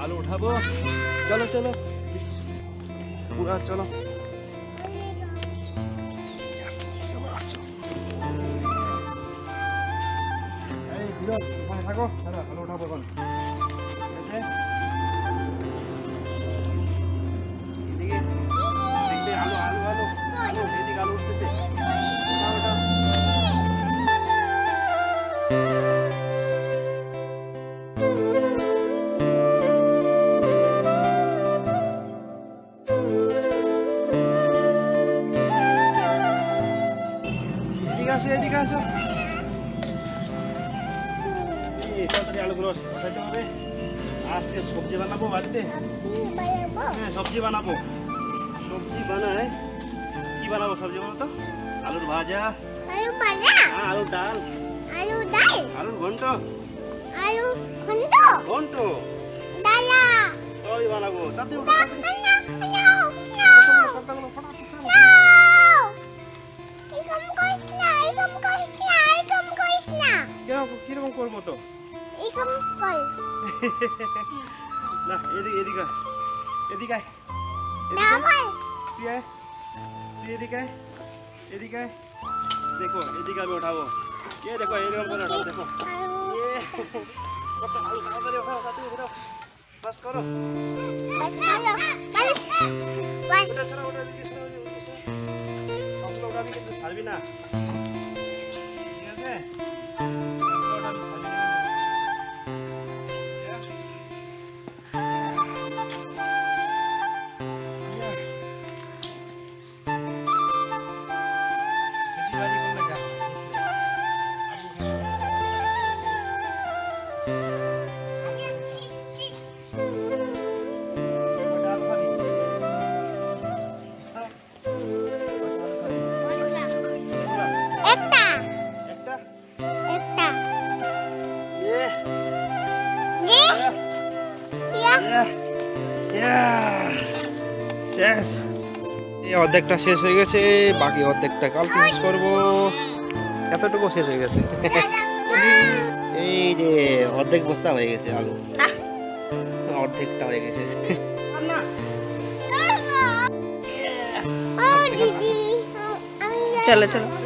आलू उठाबो चलो चलो पूरा चलो থাকো আলু উঠাবো এখন আলু আলু আলু আলু এদিকে আলু উঠতেছে এদিকে আসো তাড়াতাড়ি আলুগুলো বসাইতে হবে আজকে সবজি বানাবো বাড়িতে হ্যাঁ সবজি বানাবো সবজি বানায় কি বানাবো সবজি বলো তো আলুর ভাজা হ্যাঁ আলুর ডাল আলুর ঘন্ট সবই বানাবো কিরকম করবো তো না এদিকে এদিকে এদিকে এদিকে এদিকে দেখো এদিকে আমি উঠাবো দেখো এরকম করে উঠাবো দেখো তাড়াতাড়ি উঠাও তাড়াতাড়ি উঠাও বাস করো সবগুলো উঠাবি কিন্তু ছাড়বি না ঠিক আছে অর্ধেকটা শেষ হয়ে গেছে বাকি অর্ধেকটা কালকে শেষ করবো এতটুকু শেষ হয়ে গেছে এই যে অর্ধেক বস্তা হয়ে গেছে আলু অর্ধেকটা হয়ে গেছে চলো চলো